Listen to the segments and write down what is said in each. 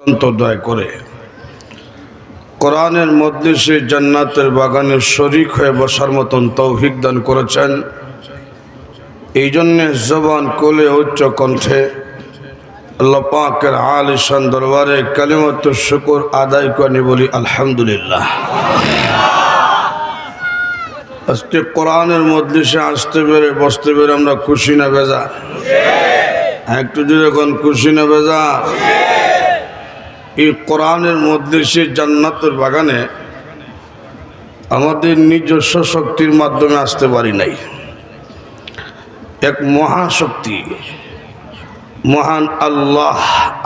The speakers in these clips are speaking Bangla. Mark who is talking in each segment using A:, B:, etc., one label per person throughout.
A: অত্যন্ত দয়া করে কোরআনের মজলিসে জান্নাতের বাগানে শরীক হয়ে বসার মতন তৌফিক দান করেছেন। এই জন্যে জবান কোলে উচ্চ কণ্ঠে আল্লাহ পাকের আলিশান দরবারে কালিমাতুর শুকর আদায় করে বলি আলহামদুলিল্লাহ। আজকে কোরআনের মজলিসে আসতে পেরে বসতে পেরে আমরা খুশি না বেজার? একটু যখন খুশি না বেজার? এই কোরআনের মজলিসে জান্নাতের বাগানে আমাদের নিজস্ব শক্তির মাধ্যমে আসতে পারি নাই। এক মহাশক্তি মহান আল্লাহ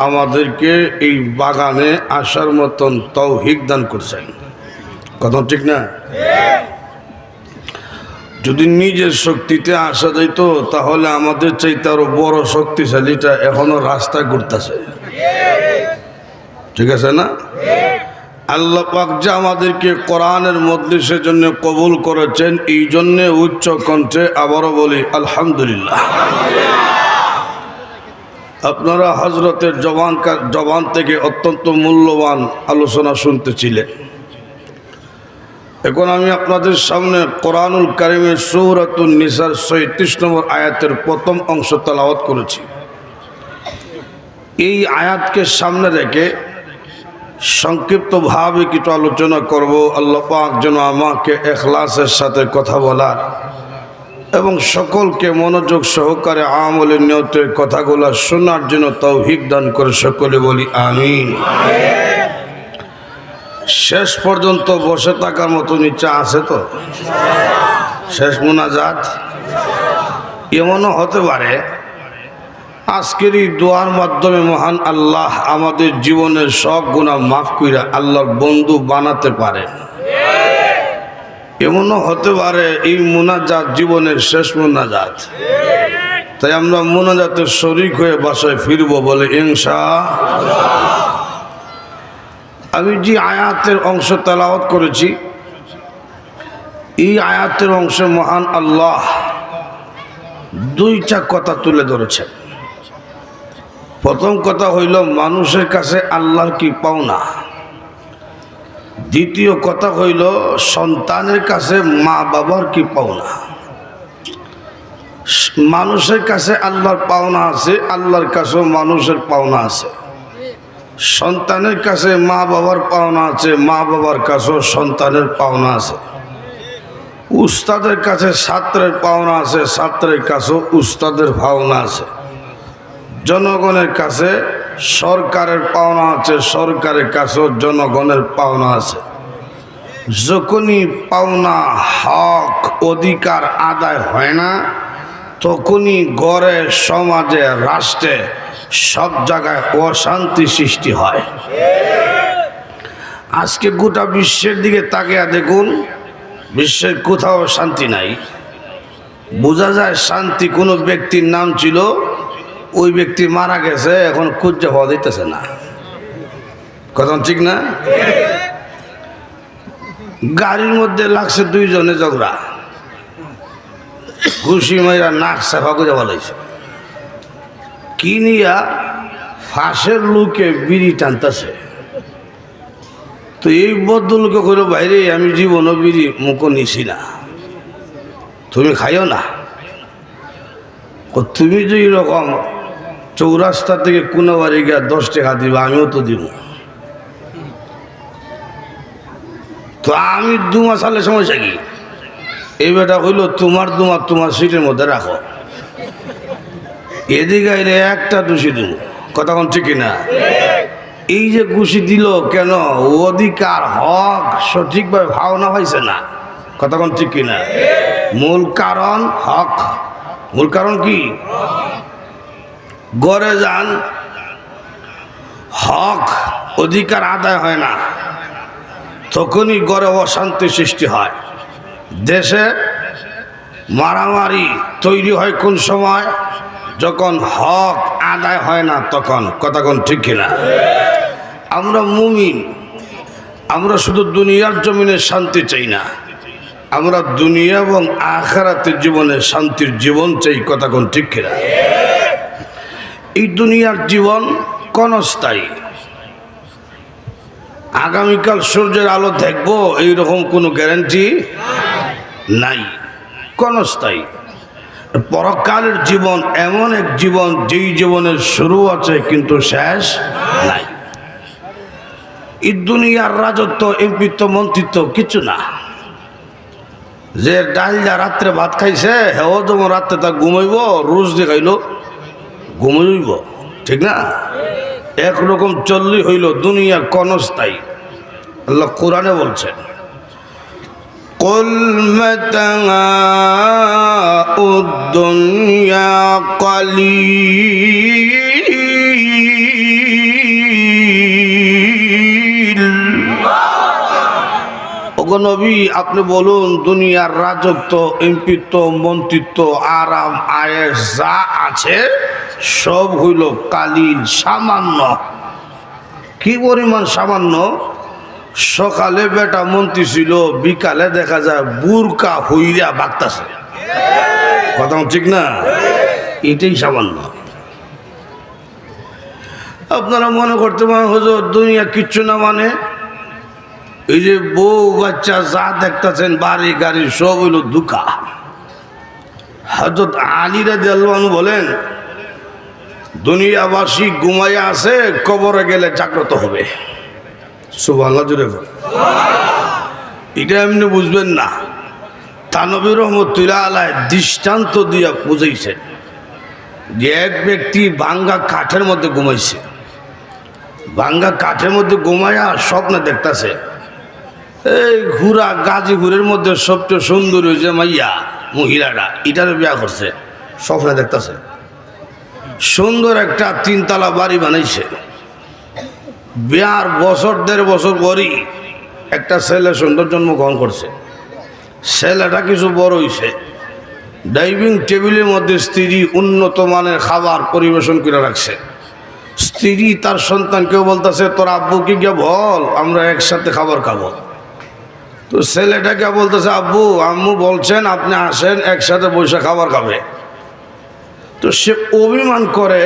A: আমাদেরকে এই বাগানে আসার মতন তৌফিক দান করছেন। কথা ঠিক না? যদি নিজের শক্তিতে আসা যাইতো তাহলে আমাদের চাইতে আরো বড় শক্তিশালীটা এখনো রাস্তায় ঘুরতেছে। ঠিক আছে না? আল্লাহ পাক যে আমাদেরকে কোরআনের মজলিসের জন্য কবুল করেছেন, এই জন্যে উচ্চ কণ্ঠে আবারও বলি আলহামদুলিল্লাহ। আপনারা হযরতের জবান থেকে অত্যন্ত মূল্যবান আলোচনা শুনতেছিলেন। এখন আমি আপনাদের সামনে কোরআনুল কারীমের সূরাতুন নিসার ৩৬ নম্বর আয়াতের প্রথম অংশ তেলাওয়াত করেছি। এই আয়াতকে সামনে রেখে সংক্ষিপ্তভাবে কিছু আলোচনা করব। আল্লাহ পাক যেন আমাকে ইখলাসের সাথে কথা বলার এবং সকলকে মনোযোগ সহকারে আমলের নিয়তে কথাগুলো শোনার জন্য তৌফিক দান করে সকলে বলি আমিন। শেষ পর্যন্ত বসে থাকার মতো ইচ্ছা আছে তো? শেষ মুনাজাত এমনও হতে পারে আজকের এই দোয়ার মাধ্যমে মহান আল্লাহ আমাদের জীবনের সব গুনাহ মাফ কইরা আল্লাহর বন্ধু বানাতে পারেন। এমনও হতে পারে এই মুনাজাত জীবনের শেষ মুনাজাত। তাই আমরা মুনাজাতের শরীক হয়ে বাসায় ফিরবো বলে ইনশাআল্লাহ। আমি যে আয়াতের অংশ তেলাওয়াত করেছি, এই আয়াতের অংশে মহান আল্লাহ দুইটা কথা তুলে ধরেছেন। প্রথম কথা হইল মানুষের কাছে আল্লাহর কি পাওনা। দ্বিতীয় কথা হইল সন্তানের কাছে মা বাবার কি পাওনা। মানুষের কাছে আল্লাহর পাওনা আছে, আল্লাহর কাছেও মানুষের পাওনা আছে। সন্তানের কাছে মা বাবার পাওনা আছে, মা বাবার কাছেও সন্তানের পাওনা আছে। উস্তাদের কাছে ছাত্রের পাওনা আছে, ছাত্রের কাছেও উস্তাদের পাওনা আছে। জনগণের কাছে সরকারের পাওনা আছে, সরকারের কাছেও জনগণের পাওনা আছে। যখনই পাওনা হক অধিকার আদায় হয় না, তখনই গড়ে সমাজে রাষ্ট্রে সব জায়গায় অশান্তি সৃষ্টি হয়। আজকে গোটা বিশ্বের দিকে তাকিয়ে দেখুন, বিশ্বের কোথাও শান্তি নাই। বোঝা যায় শান্তি কোনো ব্যক্তির নাম ছিল, ওই ব্যক্তি মারা গেছে, এখন খুঁজে পাওয়া দিতেছে না। কথা ঠিক না? গাড়ির মধ্যে লাগছে দুইজনে ঝগড়া, ঘুষি মাইরা নাক সাফা করে বলাইছে। কি নিয়া? ফাঁসের লোকে বিড়ি টানতেছে। তো এই বদলকে করে বাইরে আমি জীবনও বিড়ি মুখো নিছি না, তুমি খাইও না। তুমি যে এরকম চৌরাস্তা থেকে কোনো বাড়ি গিয়ে 10 টাকা দিবা, আমিও তো দিব। তো আমি 2 মাস সালের সমস্যা কি? এই বেটা হইল তোমার দুমার তোমার সিটের মধ্যে রাখো, এদিকে আইলে একটা দোষী দিব। কথা কোন ঠিক না? এই যে ঘুষি দিল কেন? অধিকার হক সঠিকভাবে ভাবনা হয়েছে না। কথা কোন ঠিক কিনা? মূল কারণ হক। মূল কারণ কি? গড়ে যান, হক অধিকার আদায় হয় না, তখনই গড়ে অশান্তি সৃষ্টি হয়। দেশে মারামারি তৈরি হয় কোন সময়? যখন হক আদায় হয় না তখন। কথা কোন ঠিক কিনা? আমরা মুমিন, আমরা শুধু দুনিয়ার জমিনে শান্তি চাই না, আমরা দুনিয়া এবং আখিরাতের জীবনে শান্তির জীবন চাই। কথা কোন ঠিক কিনা? এই দুনিয়ার জীবন ক্ষণস্থায়ী, আগামীকাল সূর্যের আলো দেখবো এইরকম কোনো গ্যারান্টি নাই, ক্ষণস্থায়ী। পরকালের জীবন এমন এক জীবন যেই জীবনের শুরু আছে কিন্তু শেষ নাই। এই দুনিয়ার রাজত্ব, এমপিত্ব, মন্ত্রিত্ব কিছু না। যে ডাইলদা রাত্রে ভাত খাইছে হেও যেমন রাত্রে তা ঘুমাইব, রোজ দেখাইল ঘুমাইব, ঠিক না? একরকম চললি হইল, দুনিয়া ক্ষণস্থায়ী। আল্লাহ কোরআনে বলছেন, قل متاع الدنيا قليل। ওগো নবী, আপনি বলুন দুনিয়ার রাজত্ব, এমপিত্ব, মন্ত্রিত্ব, আরাম আয়েশ যা আছে সব হইল কালিল, সামান্য। কি পরিমাণ সামান্য? সকালে বেটা মন্ত্রী ছিল, বিকালে দেখা যায় বুরকা হইয়া বাগতাছে। কথা ঠিক না? এটাই সামান্য। আপনারা মনে করতে পারেন হুজুর দুনিয়া কিচ্ছু না, মানে এই যে বউ বাচ্চা যা দেখতেছেন, বাড়ি গাড়ি সব হইল দুঃখা। হযরত আলী রাদিয়াল্লাহু আনহু বলেন, দুনিয়াবাসী ঘুমাইয়া আছে, কবরে গেলে জাগ্রত হবে। সুবহানাল্লাহ জুড়ে বল। এটা এমনি বুঝবেন না, তানবী রহমতুল্লাহ আলাইহি দৃষ্টান্ত দিয়া বুঝাইছেন যে এক ব্যক্তি ভাঙ্গা কাঠের মধ্যে ঘুমাইছে। ভাঙ্গা কাঠের মধ্যে ঘুমাইয়া স্বপ্নে দেখতেছে এই ঘুরা গাজীপুরের মধ্যে সবচেয়ে সুন্দর হয়েছে মাইয়া, মহিলাটা এটারে বিয়া করছে। স্বপ্নে দেখতেছে সুন্দর একটা 3 তলা বাড়ি বানাইছে। বিয়ার বছর 1.5 বছর পরই একটা ছেলে সুন্দর জন্মগ্রহণ করছে। ছেলেটা কিছু বড় হয়েছে, ডাইনিং টেবিলের মধ্যে স্ত্রী উন্নত মানের খাবার পরিবেশন করে রাখছে। স্ত্রী তার সন্তানকেও বলতেছে, তোর আব্বুকে গিয়ে বল আমরা একসাথে খাবার খাবো। তো ছেলেটাকে বলতেছে, আব্বু আম্মু বলছেন আপনি আসেন, একসাথে বসে খাবার খাবে। তো সে অভিমান করে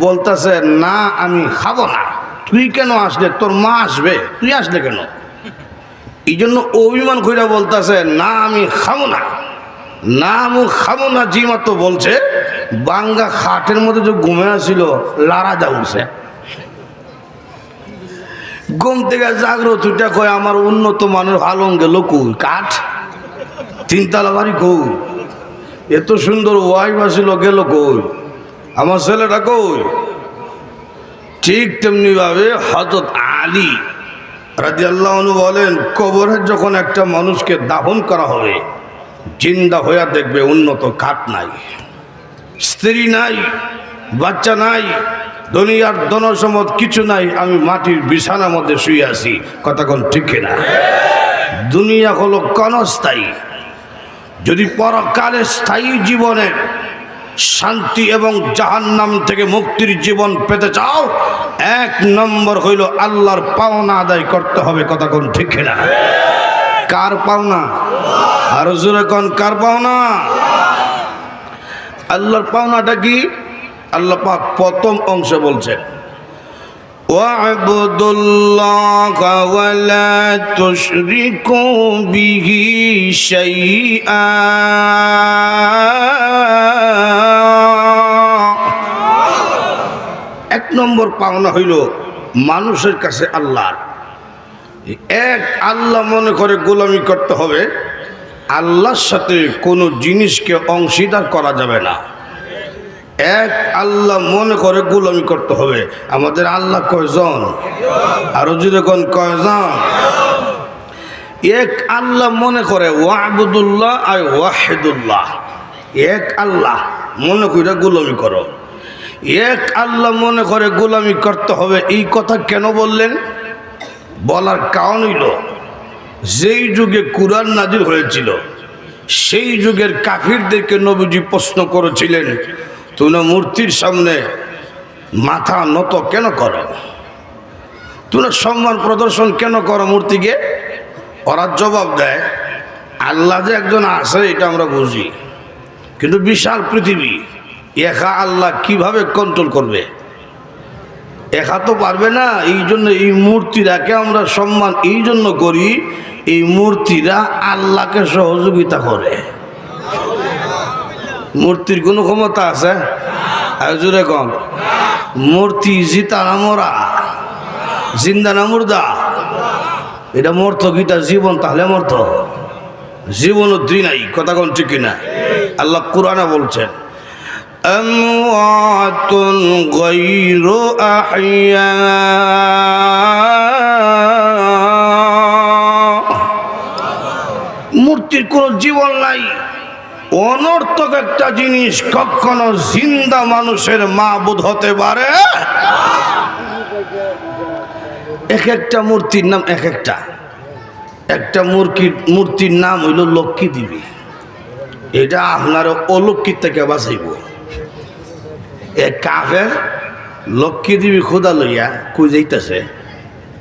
A: বলতেছে, না আমি খাবো না। তুই কেন আসলে? তোর মা আসবে, তুই আসলে কেন? এই জন্য অভিমান কইরা বলতেছে, না আমি খাবো না, না আমি খাবো না। জি মাত্র বলছে, বাঙ্গা খাটের মধ্যে যে ঘুমে আসছিল লারা যা উঠছে। ঘুম থেকে জাগ্রত উঠে কয়, আমার উন্নত মানের আলম গেল কই? কাঠ 3 তলা বাড়ি কই? এত সুন্দর ওয়াইফ আসিল গেল কই? আমার ছেলেটা কই? ঠিক তেমনি ভাবে হযরত আলী রাদিয়াল্লাহু আনহু বলেন, কবরে যখন একটা মানুষকে দাফন করা হবে, জিন্দা হইয়া দেখবে উন্নত খাট নাই, স্ত্রী নাই, বাচ্চা নাই, দুনিয়ার ধনসম্পদ কিছু নাই, আমি মাটির বিছানার মধ্যে শুয়ে আছি। কথা কোন ঠিক না? দুনিয়া হলো ক্ষণস্থায়ী। যদি পরকালে স্থায়ী জীবনের শান্তি এবং জাহান্নাম থেকে মুক্তির জীবন পেতে চাও, 1 নম্বর হইল আল্লাহর পাওনা আদায় করতে হবে। কথা কোন ঠিক না? কার পাওনা? আর জোরে কোন কার পাওনা? আল্লাহর পাওনাটা কি? আল্লাহ পাক প্রথম অংশে বলছেন, ওয়া'বুদুল্লাহা ওয়া লা তুশরিকু বিহি শাইআ। 1 নম্বর পাওনা হইল মানুষের কাছে আল্লাহর এক। আল্লাহ মনে করে গোলামি করতে হবে, আল্লাহর সাথে কোনো জিনিসকে অংশীদার করা যাবে না। এক আল্লাহ মনে করে গোলামি করতে হবে। আমাদের আল্লাহ কয়জন? আরো যদি কোন কয়জন? এক আল্লাহ মনে করে, ওয়া'বুদুল্লাহ আর ওয়াহিদুল্লাহ। এক আল্লাহ মনে করে গোলামি করো। এক আল্লাহ মনে করে গোলামি করতে হবে। এই কথা কেন বললেন? বলার কারণ হইল, যেই যুগে কুরআন নাজিল হয়েছিল সেই যুগের কাফিরদেরকে নবীজি প্রশ্ন করেছিলেন, তোমরা মূর্তির সামনে মাথা নত কেন করো? তোমরা সম্মান প্রদর্শন কেন করো মূর্তিকে? ওরা জবাব দেয়, আল্লাহ যে একজন আছে এটা আমরা বুঝি, কিন্তু বিশাল পৃথিবী, একা আল্লাহ কিভাবে কন্ট্রোল করবে? একা তো পারবে না। এই জন্য এই মূর্তিরাকে আমরা সম্মান এই জন্য করি, এই মূর্তিরা আল্লাহকে সহযোগিতা করে। মূর্তির কোনো ক্ষমতা আছে? আর জোরে কম। মূর্তি জিতা না মরা, জিন্দা না মুর্দা? এটা মর্ত গীতা জীবন, তাহলে মর্ত জীবন উদ্রি নাই। কথা কোন ঠিক কিনা? আল্লাহ কুরআনে বলছেন আমওয়াতুন গায়রু আহইয়া, মূর্তির কোনো জীবন নাই, অনর্থক একটা জিনিস কখনো জিন্দা মানুষের মাবুদ হতে পারে? এক একটা মূর্তির নাম এক একটা। একটা মূর্তির নাম হইল লক্ষ্মী দেবী। এটা আপনার অলক্ষ্মীর থেকে বাঁচাইব। এক কাফের লক্ষ্মী দেবী খোদা লইয়া কই যাইতেছে,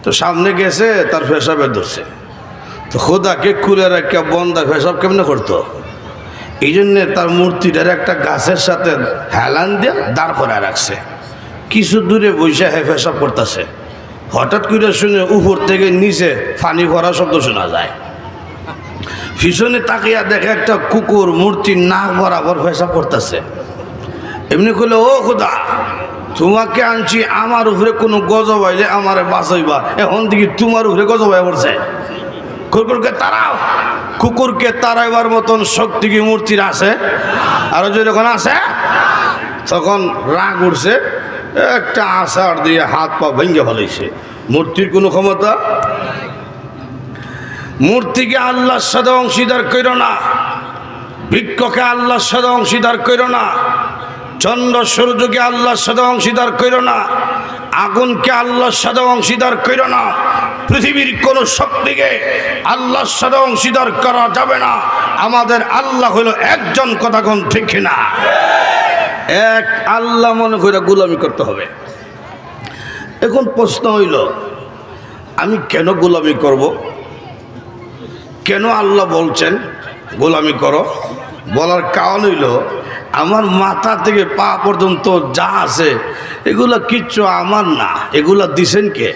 A: তো সামনে গেছে, তার পেশাবে ধরছে, তো খোদাকে খুলে রাখা বন্দা পেশাব কেমনে করতো? এই জন্যে তার মূর্তিটার একটা গাছের সাথে হেলান দিয়ে দাঁড় করে রাখছে। কিছু দূরে বৈশা পেশাব করতেছে। হঠাৎ করে শুনে উপর থেকে নিচে পানি ভরা শব্দ শোনা যায়। পিছনে তাকিয়া দেখে একটা কুকুর মূর্তির নাক বরাবর পেশাব করতেছে। এমনি করলে, ও খোদা, তোমাকে আনছি, আমার উপরে কোনো গজব আইলে আমারে বাঁচাইবা, এখন দেখি তোমার উপরে গজব আয় পড়ছে। কুকুরকে তাড়াও। কুকুরকে তাড়াইবার মতন শক্তি কি মূর্তির আছে? আরো যখন আছে, তখন রাগ উঠছে, একটা আছাড় দিয়ে হাত পা ভেঙে ফেলাইছে। মূর্তির কোনো ক্ষমতা? মূর্তিকে আল্লাহর সাথে অংশীদার কইরো না, বৃক্ষকে আল্লাহর সাথে অংশীদার কইরো না, চন্দ্র সূর্যকে আল্লাহর সাথে অংশীদার কইরো না, আগুনকে আল্লাহর সাথে অংশীদার কইরো না। পৃথিবীর কোন শক্তিকে আল্লাহর সাথে অংশীদার করা যাবে না। আমাদের আল্লাহ হইল একজন। কথা কোন ঠিক না? এক আল্লাহ মনে করে গোলামি করতে হবে। এখন প্রশ্ন হইল, আমি কেন গোলামি করব? কেন আল্লাহ বলছেন গোলামি করো? বলার কারণ হইল, আমার মাথা থেকে পা পর্যন্ত যা আছে এগুলা কিচ্ছু আমার না, এগুলা দিছেন কে?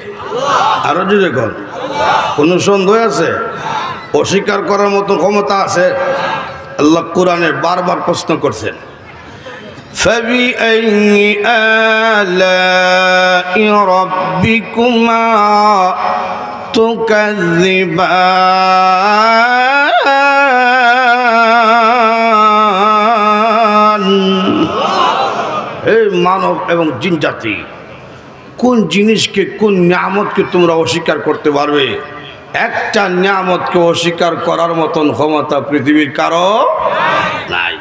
A: আরো যদি কন, কোন সন্দেহ আছে? অস্বীকার করার মতো ক্ষমতা আছে? আল্লাহ কোরআনে বারবার প্রশ্ন করছেন, فَبِأَيِّ آلَاءِ رَبِّكُمَا تُكَذِّبَانِ। এই মানব এবং জিন জাতি, কোন জিনিসকে, কোন নিয়ামতকে তোমরা অস্বীকার করতে পারবে? একটা নিয়ামতকে অস্বীকার করার মতন ক্ষমতা পৃথিবীর কারো নাই।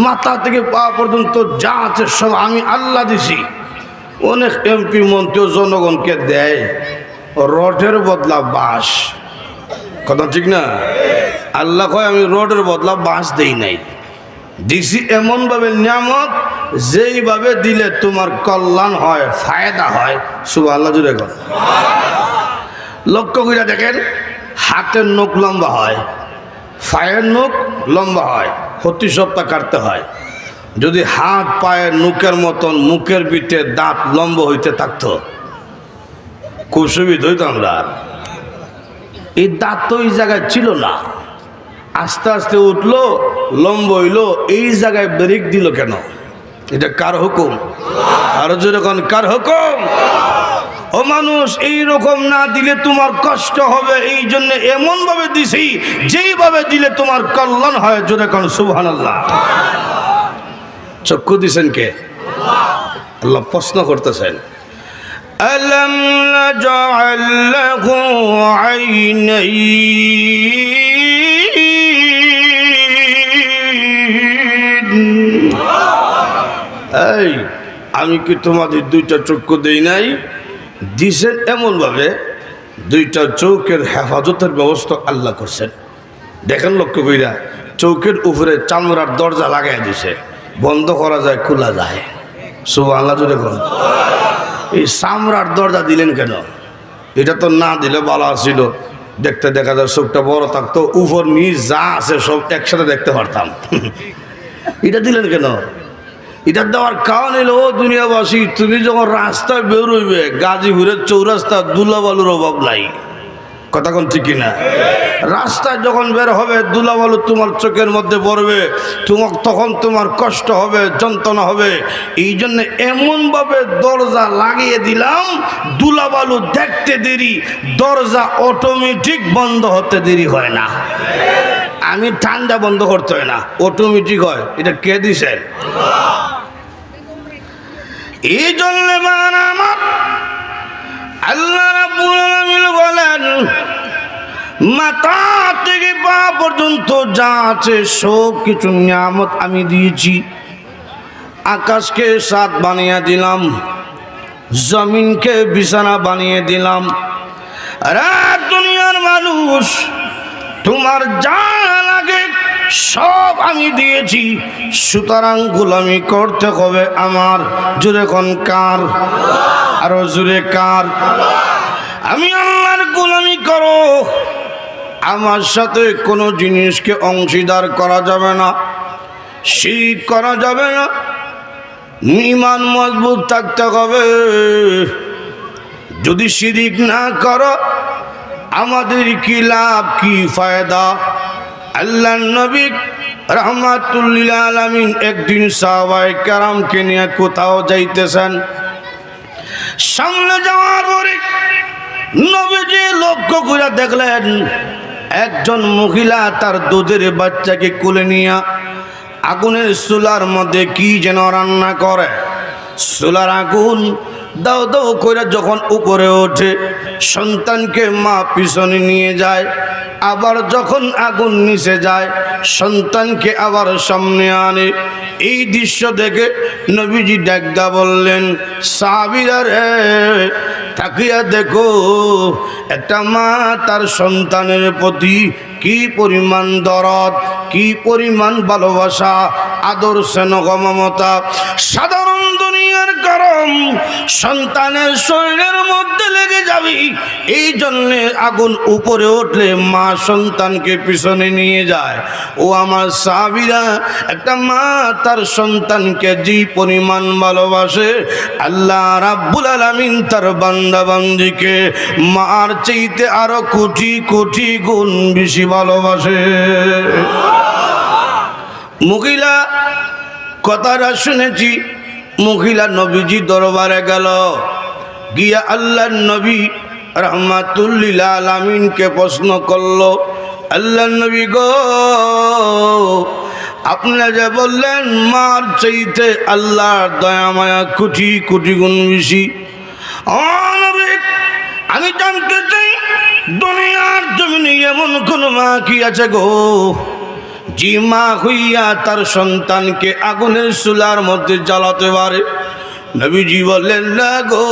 A: মাথা থেকে পা পর্যন্ত যা আছে সব আমি আল্লাহ দিছি। অনেক এমপি মন্ত্রী জনগণকে দেয় রডের বদলা বাঁশ। কথা ঠিক না? আল্লাহ কয় আমি রডের বদলা বাঁশ দেই নাই, দিছি এমনভাবে নিয়ামত যেইভাবে দিলে তোমার কল্যাণ হয়, ফায়দা হয়। সুবহানাল্লাহ জুড়ে কর। লক্ষ্য করে দেখেন, হাতের নখ লম্বা হয়, পায়ের নখ লম্বা হয়, প্রতি সপ্তাহ কাটতে হয়। যদি হাত পায়ের নখের মতন মুখের পিঠে দাঁত লম্বা হইতে থাকতো, খুব সুবিধা হইতো। আমরা এই দাঁত তো এই জায়গায় ছিল না, আস্তে আস্তে উঠলো, লম্বা হইলো। এই জায়গায় ব্রেক দিল কেন? এটা কার হুকুম? আরো যেরকম কার হুকুম? ও মানুষ, এইরকম না দিলে তোমার কষ্ট হবে, এই জন্য এমন ভাবে দিছি যেইভাবে দিলে তোমার কল্যাণ হয়। জোরে কোন সুবহানাল্লাহ। চক্ষু দিছেন কে? আল্লাহ প্রশ্ন করতেছেন, আলাম নাজআল লাহু আইনাইন। এই, আমি কি তোমাদের দুইটা চক্ষু দেই নাই? দিছেন এমনভাবে, দুইটা চৌকের হেফাজতের ব্যবস্থা আল্লাহ করছেন। দেখেন লক্ষ্য কইরা, চৌকের উপরে চামড়ার দরজা লাগাই দিছে, বন্ধ করা যায়, খোলা যায়। সুবহানাল্লাহ জোরে বলুন। এই চামড়ার দরজা দিলেন কেন? এটা তো না দিলে ভালো ছিল, দেখতে দেখা যায় চোখটা বড় থাকতো, উপর নিচ যা আছে সব একসাথে দেখতে পারতাম। এটা দিলেন কেন? এটা দেওয়ার কারণ এলো ও দুনিয়াবাসী, তুমি যখন রাস্তায় বেরোইবে গাজীপুরের চৌরাস্তা দুলাবালুর অভাব নাই। কথা কোন ঠিক কিনা? রাস্তায় যখন বের হবে দুলাবালু তোমার চোখের মধ্যে পড়বে, তখন তোমার কষ্ট হবে, যন্ত্রণা হবে। এই জন্য এমনভাবে দরজা লাগিয়ে দিলাম দুলাবালু দেখতে দেরি, দরজা অটোমেটিক বন্ধ হতে দেরি হয় না। আমি ঠান্ডা বন্ধ করতে হয় না, অটোমেটিক হয়। এটা কে দিছেন? এই জন্য আমার আল্লাহ রাব্বুল আলামিন বলেন, মাথা থেকে পা পর্যন্ত যা আছে সব কিছু নিয়ামত আমি দিয়েছি। আকাশকে ছাদ বানিয়ে দিলাম, জমিনকে বিছানা বানিয়ে দিলাম। আরে দুনিয়ার মানুষ, তোমার যা লাগে সব আমি দিয়েছি, সুতরাং গোলামি করতে হবে আমার। জোরে কোন কার? আরো জোরে কার? আমি আল্লাহর গোলামি করো, আমার সাথে কোনো জিনিসকে অংশীদার করা যাবে না, শিরক করা যাবে না। ঈমান মজবুত থাকতে হবে। যদি শিরক না করো আমাদের কি লাভ, কি ফায়দা? আল্লাহর নবী রাহমাতুল লিল আলামিন একদিন সাহাবায়ে কেরামকে নিয়ে কোথাও যাইতেছেন। সামনে যাওয়ার পরে নবীজি লক্ষ্য করে দেখলেন একজন মহিলা তার দুধের বাচ্চাকে কোলে নিয়ে আগুনের চুলার মধ্যে কি যেন রান্না করে। চুলার আগুন দাও দাও করে যখন উপরে ওঠে, সন্তানকে মা পিছনে নিয়ে যায়। আবার যখন আগুন নিচে যায়, সন্তানকে আবার সামনে আনে। এই দৃশ্য দেখে নবীজি ডাকদা বললেন, সাহাবীরা রে, তাকিয়া দেখো একটা মা তার সন্তানের প্রতি কি পরিমাণ দরদ, কি পরিমাণ ভালোবাসা, আদর, স্নেহ, মমতা। সাধারণ দুনিয়ার গরম সন্তানের শরীরের মধ্যে লেগে যাবে, এই জন্য আগুন উপরে উঠলে মা সন্তানকে পিছনে নিয়ে যায়। ও আমার সাহাবীরা, একটা মা তার সন্তানকে যে পরিমাণ ভালোবাসে, আল্লাহ রাব্বুল আলামিন তার বান্দা বান্দিকে মার চাইতে আরো কোটি কোটি গুণ বেশি ভালোবাসে। মহিলা কথাটা শুনেছি, মহিলা নবীজি দরবারে গেল, গিয়া আল্লাহর নবী রাহমাতুল লিল আলামিনকে প্রশ্ন করলো, আল্লাহর নবী গো, আপনারা যে বললেন মার চাইতে আল্লাহর দয়া মায়া কোটি কোটি গুণ বেশি, আমি জানতে চাই দুনিয়ার জমিনে এমন কোন মা কি আছে গো যে মা হইয়া তার সন্তানকে আগুনের চুলার মধ্যে জ্বালাতে পারে? নবীজি বললেন, না গো,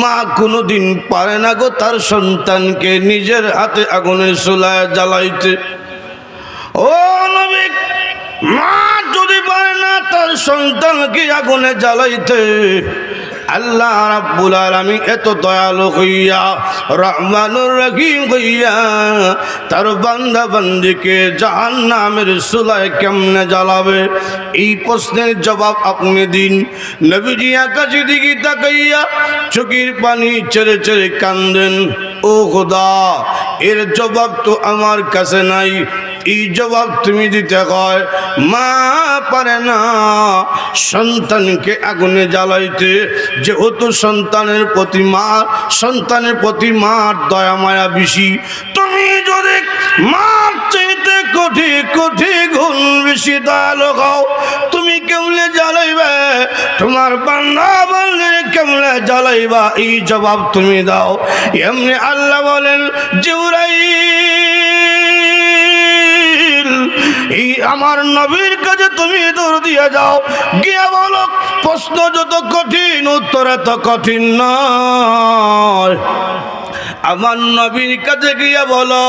A: মা কোনোদিন পারে না গো তার সন্তানকে নিজের হাতে আগুনের চুলায় জ্বালাইতে। ও নবী, মা যদি পারে না তার সন্তানকে আগুনে জ্বালাইতে, আল্লাহ রাব্বুল আলামিন এত দয়ালু হইয়া, রহমানুর রহিম হইয়া তার বান্দা বান্দিকে জাহান্নামের চুলায় কেমনে জ্বালাবে? এই প্রশ্নের জবাব আপনি দিন। নবীজি আকাশের দিকে তাকাইয়া চোখের পানি ছেড়ে ছেড়ে কান্দেন, ও খোদা, এর জবাব তো আমার কাছে নাই, এই জবাব তুমি দিতে হয়। মা পারে না সন্তানকে আগুনে জ্বালাইতে, যেহেতু সন্তানের প্রতি মার দয়া মায়া বেশি। তুমি যদি মার চাইতে কোটি কোটি গুণ বেশি দয়ালু হও, তুমি কেমনে জ্বালাইবে? তোমার বান্দা বান্দির কেমনে জ্বালাইবা? এই জবাব তুমি দাও। এমনি আল্লাহ বলেন, জিবরাইল, এই আমার নবীর কাছে তুমি দৌড় দিয়ে যাও, গিয়ে বলো প্রশ্ন যত কঠিন উত্তর এত কঠিন নয়। আমার নবীর কাছে গিয়ে বলো,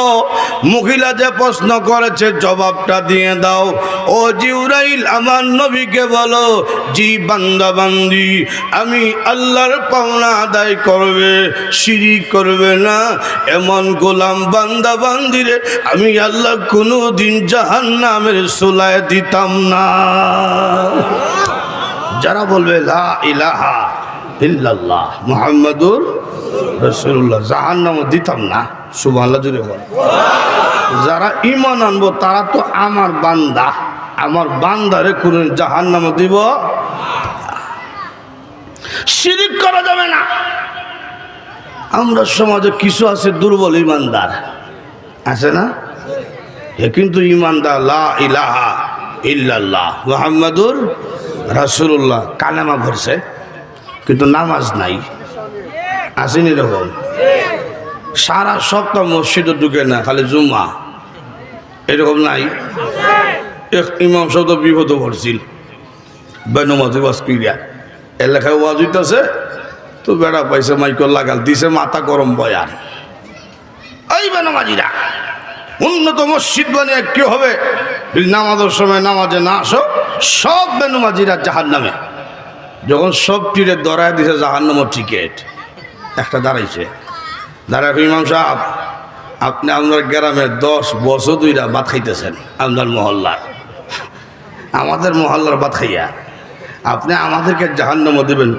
A: মহিলা যে প্রশ্ন করেছে জবাবটা দিয়ে দাও। ও জিবরাইল, আমার নবীকে বলো, জি বান্দা বান্দি আমি আল্লাহর পাওনা আদায় করবে, শিরিক করবে না, এমন গোলাম বান্দা বান্দিরে আমি আল্লাহ কোনোদিন জাহান্নামের চুলায় দিতাম না। যারা বলবে লা ইলাহা ইল্লাল্লাহ মুহাম্মাদুর রাসূলুল্লাহ জাহান্নামে দিতাম না। সুবহানাল্লাহ জুড়ে বল। যারা ঈমান আনবো তারা তো আমার বান্দা, আমার বান্দারে কোন জাহান্নামে দিব। শিরিক করা যাবে না। আমরা সমাজে কিছু আছে দুর্বল ইমানদার আছে না, এ কিন্তু ইমানদার লা ইলাহা ইল্লাল্লাহ মুহাম্মাদুর রাসূলুল্লাহ কালেমা পড়ছে কিন্তু নামাজ নাই, আসেনি এরকম। সারা সপ্তাহ মসজিদে ঢুকে না, খালি জুম্মা, এরকম নাই। এক ইমাম সাহেব তো বিপদে পড়ছিল বেনমাজি বাস কইরা এলাকায় ওয়াজ হইতাছে তো বেড়া পাইছে মাইকল লাগাল দিছে মাথা গরম বয়ান। এই বেনমাজিরা উন্নত মসজিদ বানিয়ে কি হবে, নামাজের সময় নামাজে না আসো, সব বেনমাজিরা জাহান্নামে। যখন সব টিরে দরায় দিছে জাহান্নামের টিকিট, একটা দাঁড়াইছে, দাঁড়ায় ইমাম সাহেব আপনি আপনার গ্রামে 10 বছর ধইরা ভাত খাইতেছেন, আপনার মহল্লার, আমাদের মহল্লার ভাত খাইয়া আপনি আমাদেরকে জাহান্নামে দেবেন?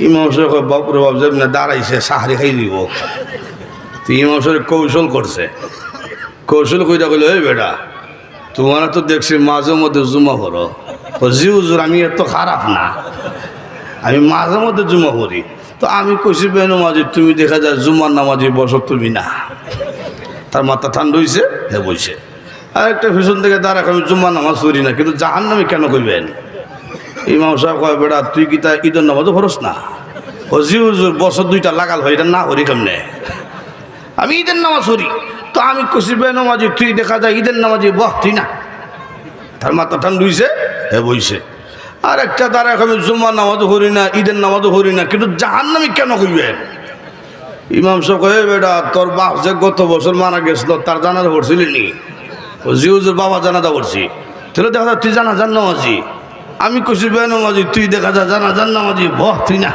A: ইমাম সাহেব বাপরে বাপ যেমনি দাঁড়াইছে সাহারি খাই দিব। তো ইমাম সাহেব কৌশল করছে, কৌশল কইরা কইল এই বেটা তোমার তো দেখছি মাঝে মধ্যে জুমা করো। জি হুজুর আমি এত খারাপ না, আমি মাঝে মধ্যে জুমা করি। তো আমি কইছি বেনমাজি তুমি দেখা যায় জুমার নামাজি বসো তুমি না। তার মাথা ঠান্ডা হয়েছে, হে বইছে। আর একটা পিছন থেকে দাঁড়াক আমি জুম্মার নামাজ পড়ি না, কিন্তু জাহান্নামে কেন কইবেন? ইমাম সাহেব কয় বেটা তুই কি তা ঈদের নামাজও খরচ না? ও জি হুজুর বছর 2টা লাগাল হয়, এটা না করি কেমনে? আমি ঈদের নামাজ পড়ি। তো আমি কইছি বেনমাজি তুই দেখা যায় ঈদের নামাজি বহ তুই না। তার মাথা ঠান্ডা হয়েছে, হে বইছে। আর একটা দাঁড়াক আমি জুম্মার নামাজও করি না, ঈদের নামাজও করি না, কিন্তু জাহান্নামে কেন কইবেন? ইমাম সাহেব কয় বেটা তোর বাপ যে গত বছর মারা গেছিল তার জানাজা পড়ছিলি নি? ও জি হুজুর বাবা জানাজা পড়ছি। তাহলে দেখা যায় তুই জানাজার নামাজি। আমি কইছি বেনমাজি তুই দেখা যায় জানাজার নামাজি বহ তুই না।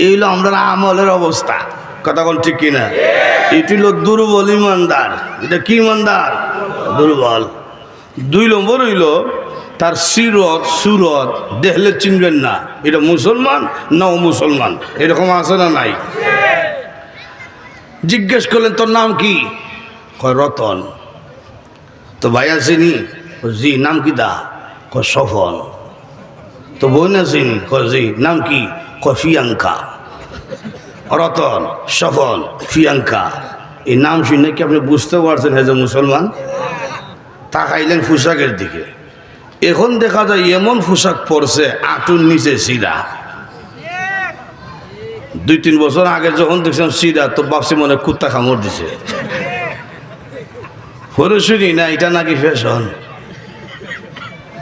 A: এই হলো আমরা আমলের অবস্থা, কথা কোন ঠিক কিনা? এটি হলো দুর্বল ইমানদার। এটা কি ইমানদার? দুর্বল। 2 নম্বর হইল তার সিরত সুরত দেখলে চিনবেন না এটা মুসলমান না ও মুসলমান, এরকম আছে না নাই? জিজ্ঞেস করলেন তোর নাম কি? কয় রতন। তো ভাই আসেনি? জি। নাম কি দা? কয় সফল। তো বোন আসেনি? কয় জি। নাম কি? কয় প্রিয়াঙ্কা। রতন, সফল, প্রিয়াঙ্কা, এই নাম শুনে কি আপনি বুঝতে পারছেন হ্যাঁ যে মুসলমান? তাকাইলেন পোশাকের দিকে, এখন দেখা যায় এমন পোশাক পরছে আঁটুর নিচে সিরা। 2-3 বছর আগে যখন দেখছিলাম সিরা তো ভাবছি মনে কুত্তা কামড় দিছে। হরে শুনি না এটা নাকি ফ্যাশন।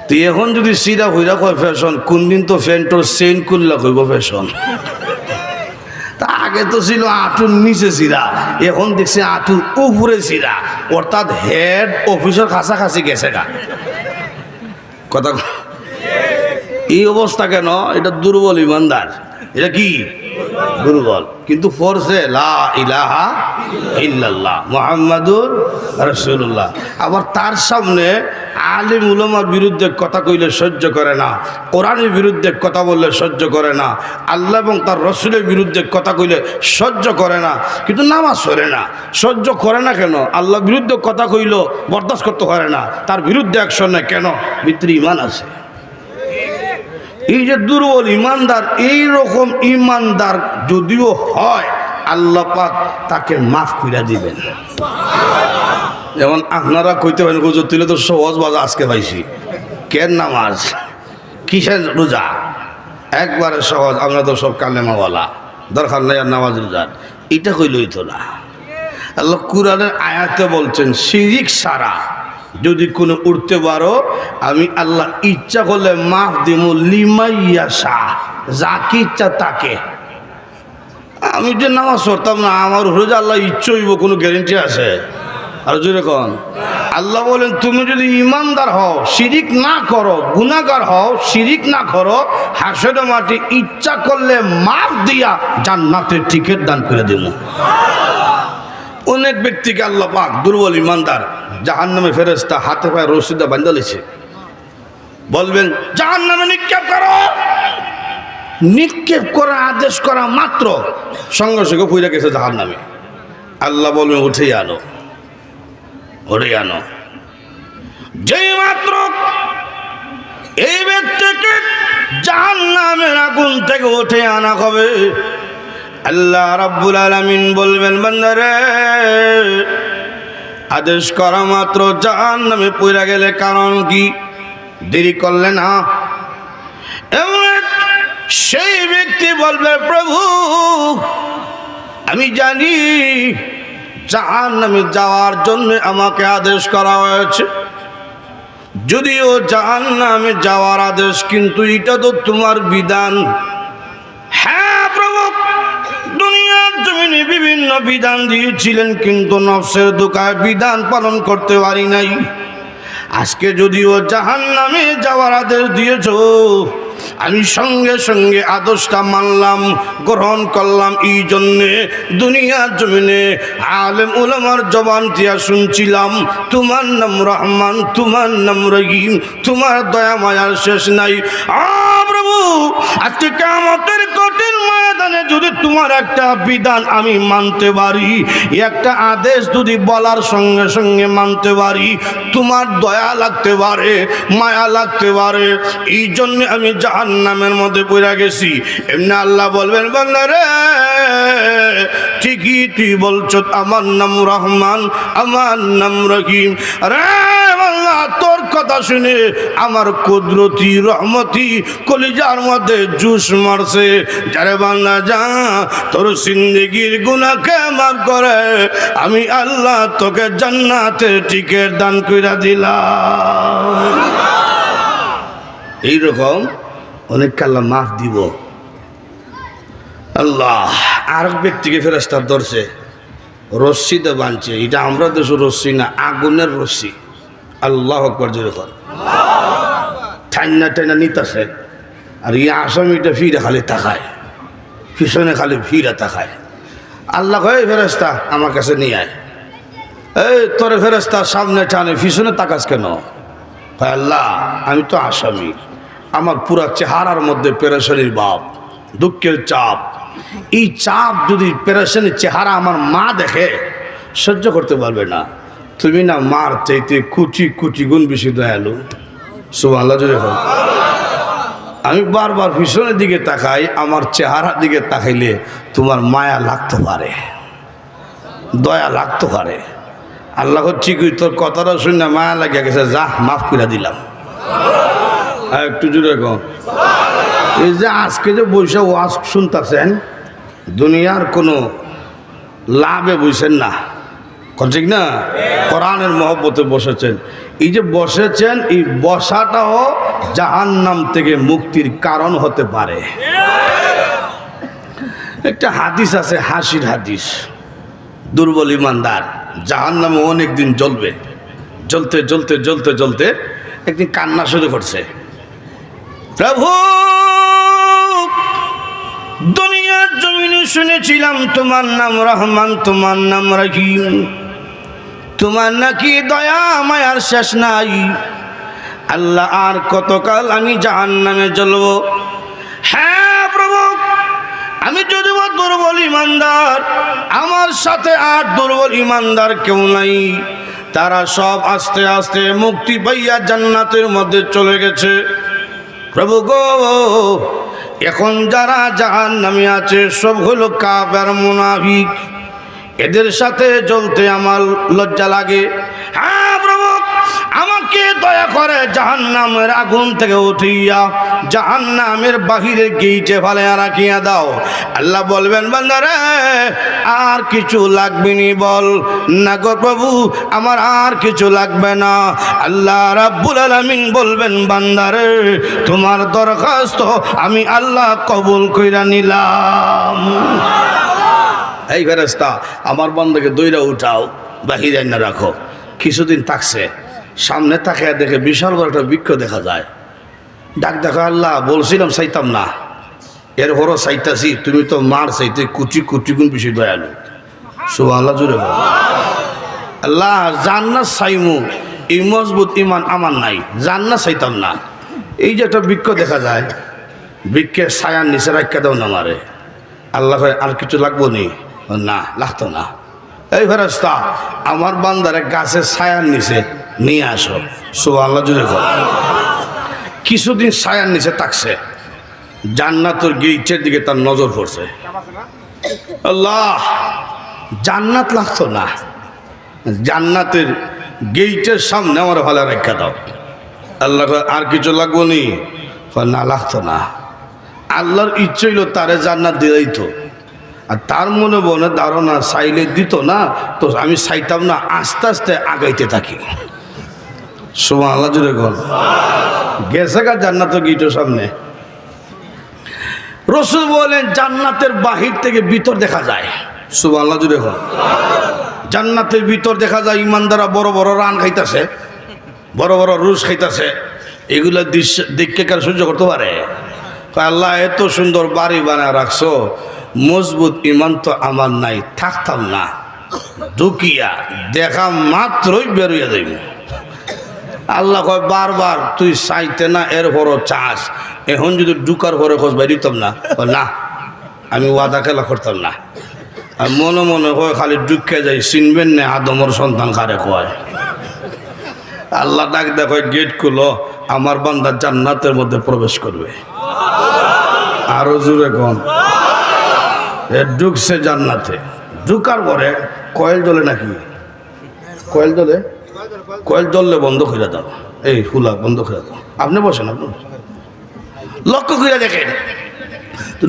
A: তো এখন যদি সিরা হইরা কয় ফ্যাশন, কোন দিন তো ফ্যান্টোর চেইন করলা কইব ফ্যাশন। তা আগে তো ছিল আঁটুর নিচে সিরা, এখন দেখছি আঁটুর উপরে সিরা, অর্থাৎ হেড অফিসের কাছাকাছি গেছে গা। কথা এই অবস্থা কেন? এটা দুর্বল ইমানদার। এটা কি? দুর্বল। কিন্তু পড়ছে লা ইলাহা ইল্লাল্লাহ মুহাম্মাদুর রাসূলুল্লাহ। আবার তার সামনে আলিম উলামার বিরুদ্ধে কথা কইলে সহ্য করে না, কোরআনের বিরুদ্ধে কথা বললে সহ্য করে না, আল্লাহ এবং তার রসুলের বিরুদ্ধে কথা কইলে সহ্য করে না, কিন্তু নামাজ পড়ে না। সহ্য করে না কেন? আল্লাহর বিরুদ্ধে কথা কইল বরদাস্ত করতে পারে না, তার বিরুদ্ধে অ্যাকশন নেয় কেন? ভিতরে ঈমান আছে। এই যে দুর্বল ইমানদার, এই রকম ইমানদার যদিও হয় আল্লাহ পাক তাকে মাফ করে দিবেন। যেমন আপনারা কইতে পারেন হুজুর তুলে তো সহজ বাজা আজকে পাইছি, কেন নামাজ কিসের রোজা? একবারে সহজ, আমরা তো সব কালেমাওয়ালা, দরকার নাই আর নামাজ রোজার। এটা কইলই তো না। আল্লাহ কুরআনের আয়াতে বলছেন শিরিক ছাড়া যদি কোনো উঠতে পারো আমি আল্লাহ ইচ্ছা করলে মাফ দিব লিমাইয়াশা, যাকে ইচ্ছা তাকে। আমি যে নামাজ পড়তাম না আমার রোজা আল্লাহ ইচ্ছা হইব কোনো গ্যারেন্টি আছে? আর জোরে কোন আল্লাহ বলেন তুমি যদি ইমানদার হও, শিরিক না করো, গুনাহগার হও, শিরিক না করো, হাসরের মাঠে ইচ্ছা করলে মাফ দিয়া জান্নাতের টিকিট দান করে দেব। অনেক ব্যক্তিকে আল্লাহ পাক দুর্বল ইমানদার জাহান্নামে ফেরেশতা হাতে পায়ে রশিদা বাঁধা লিছে, বলবেন জাহান্নামে নিক্ষেপ করো। নিক্ষেপ করা আদেশ করা মাত্র সঙ্গে সঙ্গে পুইরা গেছে জাহান্নামে। আল্লাহ বলবেন উঠে আনো, উঠে আনো। যেই মাত্র এই ব্যক্তিকে জাহান্নামের আগুন থেকে উঠে আনা হবে, আল্লাহ রাব্বুল আলামিন বলবেন বান্দারে আদেশ করা মাত্র জাহান্নামে পড়ে গেলে কারণ কি? দেরি করলে না। সেই ব্যক্তি বলবে প্রভু আমি জানি জাহান্নামে যাওয়ার জন্য আমাকে আদেশ করা হয়েছে, যদিও জাহান্নামে যাওয়ার আদেশ, কিন্তু এটা তো তোমার বিধান। হ্যাঁ প্রভু, দুনিয়ার জমিনে বিভিন্ন বিধান দিয়েছিলেন, কিন্তু নফসের দোকায় বিধান পালন করতে পারি নাই। আজকে যদিও জাহান্নামে যাওয়ার আদেশ দিয়েছো, আমি সঙ্গে সঙ্গে আদেশটা মানলাম, গ্রহণ করলাম। এই জন্যে দুনিয়ার জমিনে আলেম উলামার জবান দিয়া শুনছিলাম তোমার নাম রহমান, তোমার নাম রহিম, তোমার দয়া মায়ার শেষ নাই। প্রভু আজকে কিয়ামতের কঠিন ময়দানে যদি তোমার একটা বিধান আমি মানতে পারি, একটা আদেশ যদি বলার সঙ্গে সঙ্গে মানতে পারি, তোমার দয়া লাগতে পারে, মায়া লাগতে পারে। এই জন্য আমি জাহান্নামের মধ্যে পড়ে গেছি। এমনি আল্লাহ বলবেন বান্দারে ঠিকই তুই বলছ, আমার নাম রহমান, আমার নাম রহিম। রে আল্লাহ তোর কথা শুনে আমার কুদরতি রহমতি কলিজার মধ্যে জুস মারছে। যারে বান্দা যা তোর জিন্দেগির গুনাহকে মাফ করে, আমি আল্লাহ তোকে জান্নাতের টিকিট দান কইরা দিলাম। এইরকম অনেক আল্লাহ মাফ দিব। আল্লাহ আর ব্যক্তিকে ফেরেশতা ধরছে, রশ্মিতে বাঁধছে। এটা আমরা দেশ রশ্মি না, আগুনের রশ্মি। আল্লাহ আকবার জোরে কর। ঠান্না টাইনা নিতেছে, আর এই আসামিটা ফিরে খালি তাকায়, পিছনে খালি ফিরে তাকায়। আল্লাহ কয় ফেরেশতা আমার কাছে নিয়ে আয়। এই তোরে ফেরেশতা সামনে টানে, পিছনে তাকাস কেন? আল্লাহ আমি তো আসামি, আমার পুরা চেহারার মধ্যে পেরেশানির ভাব, দুঃখের চাপ। এই চাপ যদি পেরেশানির চেহারা আমার মা দেখে সহ্য করতে পারবে না। তুমি না মার চাইতে কুচি কুচি গুণ বেশি দয়ালু। সুবহানাল্লাহ জোরে বল। আমি বারবার পিছনের দিকে তাকাই, আমার চেহারার দিকে তাকাইলে তোমার মায়া লাগতে পারে, দয়া লাগতে পারে। আল্লাহ হচ্ছে কি তোর কথাটা শুনে মায়া লাগিয়া গেছে, যা মাফ করে দিলাম। একটু জোরে কম। এই যে আজকে যে বৈশা ওয়াজ শুনতেছেন, দুনিয়ার কোনো লাভে বইছেন না, ঠিক না? কোরআনের মহব্বতে বসেছেন। এই যে বসেছেন, এই বসাটাও জাহান্নাম থেকে মুক্তির কারণ হতে পারে। একটা হাদিস আছে, হাসির হাদিস। দুর্বল ইমানদার জাহান্নামে অনেক দিন জ্বলবে। জ্বলতে জ্বলতে জ্বলতে জ্বলতে একদিন কান্না শুরু করছে, প্রভু দুনিয়ার জমিনে শুনেছিলাম তোমার নাম রহমান, তোমার নাম রহিম, তোমার নাকি দয়া মায়ার শেষ নাই। আল্লাহ আর কতকাল আমি জাহান্নামে জ্বলব? হ্যাঁ প্রভু, আমি যদিও দুর্বল ইমানদার, আমার সাথে আর দুর্বল ইমানদার কেউ নাই। তারা সব আস্তে আস্তে মুক্তি পাইয়া জান্নাতের মধ্যে চলে গেছে। প্রভু গো, এখন যারা জাহান্নামে আছে সব হলো কাফের মুনাফিক। এদের সাথে জ্বলতে আমার লজ্জা লাগে। হ্যাঁ প্রভু, আমাকে দয়া করে জাহান্নামের আগুন থেকে উঠিয়া জাহান্নামের বাহিরে গেইটে ফালাইয়া রাখিয়া দাও। আল্লাহ বলবেন বান্দারে আর কিছু লাগবে নি? বল না গো প্রভু, আমার আর কিছু লাগবে না। আল্লাহ রাব্বুল আলামিন বলবেন বান্দারে তোমার দরখাস্ত আমি আল্লাহ কবুল কইরা নিলাম। এই ফেরেশতা আমার বান্দাকে দইরা উঠাও, বাহিরে না রাখো। কিছুদিন থাকছে, সামনে তাকিয়ে দেখে বিশাল বড় একটা বৃক্ষ দেখা যায়। ডাক দেখো, আল্লাহ বলছিলাম চাইতাম না, এর হরো চাইতাছি, তুমি তো মার চাইতে কুচি কুচি গুণ বেশি দয়ালু। সুবহানাল্লাহ জুড়ে বল। আল্লাহ জান্নাত চাইমু, এই মজবুত ইমান আমার নাই, জান্নাত চাইতাম না, এই যে একটা বৃক্ষ দেখা যায়, বৃক্ষের ছায়ার নিচে রাখা দাও না মারে, আল্লাহ কয় আর কিছু লাগবো নি? না, লাগতো না। এই ফেরেশতা আমার বান্দারে গাছের ছায়ার নিচে নিয়ে আসো। সুবহানাল্লাহ জুড়ে কর। কিছুদিন ছায়ার নিচে থাকছে, জান্নাতের গেটের দিকে তার নজর পড়ছে। আল্লাহ, জান্নাত লাগতো না, জান্নাতের গেটের সামনে আমার ভালো রেখা দাও। আল্লাহ আর কিছু লাগবো নি? না, লাগতো না। আল্লাহর ইচ্ছে হইল তারে জান্নাত দিলেই তো, আর তার মনে মনে ধারণা চাইলে দিত না, তো আমি চাইতাম না, আস্তে আস্তে আগাইতে থাকি। সুবহানাল্লাহ জুড়ে কর। গেছে গা জান্নাতের গেটের সামনে। রাসূল বলেন জান্নাতের বাহির থেকে ভিতর দেখা যায়। সুবহানাল্লাহ জুড়ে কর। জান্নাতের ভিতর দেখা যায় ইমানদাররা বড় বড় রান খাইতেছে, বড় বড় রুশ খাইতেছে। এগুলো দৃশ্য দেখে কার সহ্য করতে পারে? আল্লাহ এত সুন্দর বাড়ি বানায় রাখছো, মজবুত ইমান তো আমার নাই, থাকতাম না। ঢুকিয়া দেখা মাত্রই বেরোয়া যাইব। আল্লাহ কয় বারবার তুই চাইতে না, এর পরও চাস। এখন যদি ঢুকার পরে খোঁজ বেরিতাম না, না আমি ওয়াদা খেলা করতাম না। আর মনে মনে হয় খালি ঢুকে যাই, চিনবেন না আদমর সন্তান কারে কয়। আল্লাহ ডাক দেখো গেট খুলো, আমার বান্দা জান্নাতের মধ্যে প্রবেশ করবে। আরো জোরে কোন ঢুকছে জান্নাতে। ঢুকার পরে কয়েল জ্বলে নাকি? কয়েল জ্বলে? কয়েল জ্বললে বন্ধ করে দাও, এই ফুলা বন্ধ করে দাও। আপনি বসেন, আপনি লক্ষ্য করে দেখেন।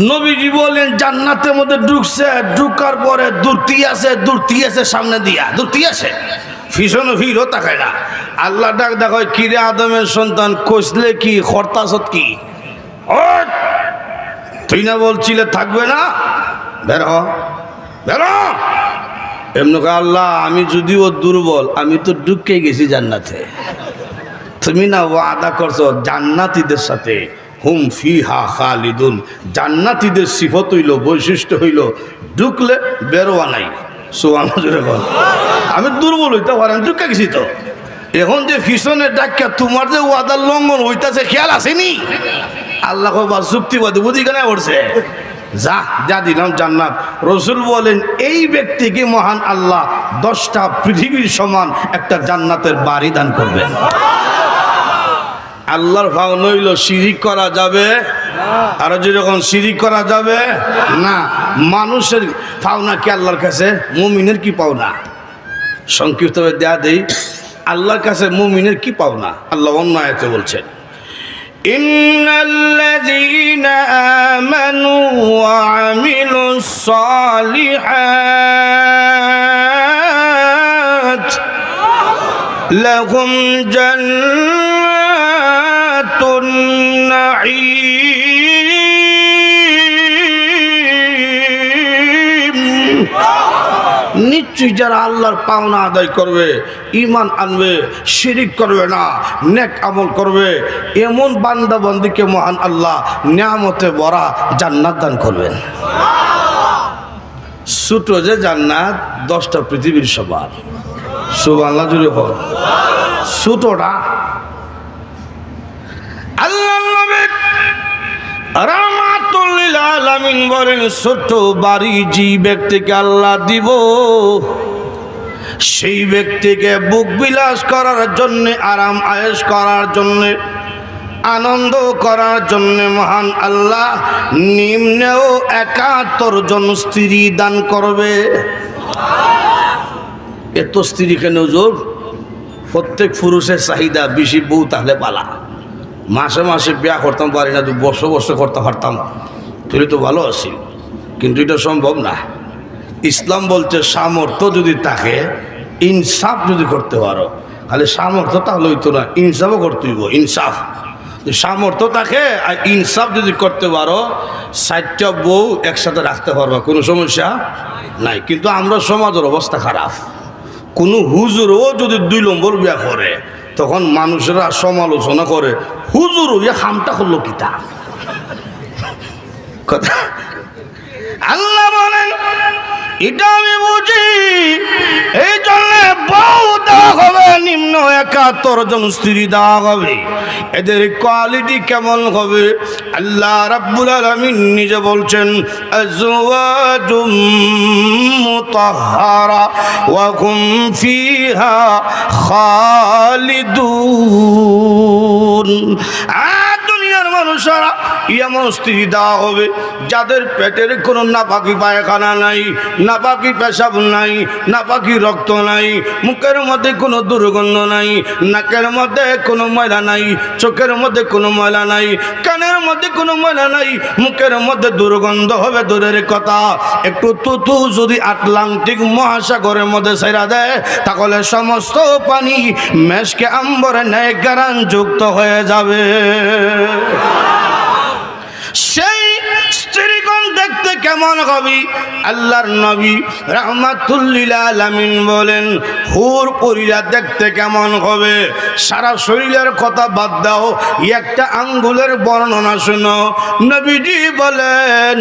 A: নবীজি বলেন জান্নাতের মধ্যে ঢুকছে, ঢুকার পরে দূরতি আছে সামনে দিয়া, দূরতি আছে, পিছনে ফিরও তাকায় না। আল্লাহ ডাক দেখো, কিরে আদমের সন্তান, কইসলে কি খরতাসত কি? তুই না বলছিলে থাকবে না? বের হ, বের হ। এমনি আল্লাহ আমি যদিও দুর্বল, আমি তো ঢুকে গেছি জান্নাতে। তুমি না ওয়াদা করছো জান্নাতীদের সাথে, হুম ফিহা খালিদুন, জান্নাতীদের সিফত হইল, বৈশিষ্ট্য হইল ঢুকলে বেরোয়া নাই। সুবহানাল্লাহ। আমি দুর্বল হইতে পারি, আমি ঢুকে গেছি তো। এখন যে পিছনে ডাক্কা তোমার যে ওয়াদার লঙ্ঘন হইতাছে খেয়াল আসেনি? আল্লাহ যুক্তিবাদী বুদ্ধি কেন করছে? যা যা দিলাম জান্নাত। রাসূল বলেন এই ব্যক্তিকে মহান আল্লাহ 10টা পৃথিবীর সমান একটা জান্নাতের বাড়ি দান করবেন। আল্লাহর ভাও নইল শিরিক করা যাবে, আর যেরকম শিরিক করা যাবে না। মানুষের পাওনা কি আল্লাহর কাছে? মুমিনের কি পাওনা? সংক্ষিপ্তভাবে দেয়া দেই, আল্লাহর কাছে মুমিনের কি পাওনা? আল্লাহ অন্য আয়াতে বলছেন, ইন্নাল্লাযীনা আমানু ওয়া আমিলুস সালিহাত লাহুম জান্নাতুন নাঈম। নিশ্চয়ই যারা আল্লাহর পাওনা আদায় করবে, ঈমান আনবে, শিরিক করবে না, নেক আমল করবে, এমন বান্দা বান্দীকে মহান আল্লাহ নিয়ামতে ভরা জান্নাত দান করবেন। ছোট যে জান্নাত 10টা পৃথিবীর সমান। সুবহানাল্লাহ জুড়ে বল। ছোটটা আল্লাহ নবী রাহমাতুল লিল আলামিন বলেন, ছোট বাড়ি যে ব্যক্তিকে আল্লাহ দিব, সেই ব্যক্তিকে বুক বিলাস করার জন্য, আরাম আয়েশ করার জন্য, আনন্দ করার জন্য মহান আল্লাহ নিম্নেও 71 জন স্ত্রী দান করবে। এত স্ত্রী কেন হুজুর? প্রত্যেক পুরুষের চাহিদা বেশি বউ তাহলে পালা। মাসে মাসে বিয়া করতাম পারি না, বছর বছর করতে পারতাম, তুই তো ভালো আছি, কিন্তু এটা সম্ভব না। ইসলাম বলছে সামর্থ্য যদি থাকে, ইনসাফ যদি করতে পারো, খালি সামর্থ্য তাহলে হইতো না, ইনসাফও করতে হইব। ইনসাফ সামর্থ্য থাকে আর ইনসাফ যদি করতে পারো, 60টা বউ একসাথে রাখতে পারবা, কোনো সমস্যা নাই। কিন্তু আমরা সমাজের অবস্থা খারাপ। কোনো হুজুরও যদি 2 নম্বর বিয়া করে, তখন মানুষেরা সমালোচনা করে, হুজুর ইয়া হামটা করলো কিতা কথা। আল্লাহ বলেন এটা আমি বুঝি, এই জন্য বউ দেওয়া হবে নিম্ন 71 জন স্ত্রী দেওয়া হবে। এদের কোয়ালিটি কেমন হবে? আল্লাহ রাব্বুল আলামিন নিজে বলছেন, আজওয়াজুম মুতাহহারা ওয়া হুম ফিহা খালিদুন। দুনিয়ার মানুষরা এমন স্ত্রী দেওয়া হবে যাদের পেটের কোনো নাপাকি পায়খানা নাই, নাপাকি পেশাব নাই, নাপাকি রক্ত নাই, মুখের মধ্যে কোনো দুর্গন্ধ নাই, নাকের মধ্যে কোনো ময়লা নাই, চোখের মধ্যে কোনো ময়লা নাই, কানের মধ্যে কোনো ময়লা নাই, মুখের মধ্যে দুর্গন্ধ হবে দূরের কথা, একটু তুতু যদি আটলান্টিক মহাসাগরের মধ্যে ছেড়ে দেয় তাহলে সমস্ত পানি মেশকে আম্বরে ন্যায় গারান যুক্ত হয়ে যাবে। সেই স্ত্রীগণ দেখতে কেমন হবে? আল্লাহর নবী রাহমাতুল লিল আলামিন বলেন, হুর পরীরা দেখতে কেমন হবে? সারা শরীরের কথা বাদ দাও, একটা আঙ্গুলের বর্ণনা শোনো। নবীজি বলেন,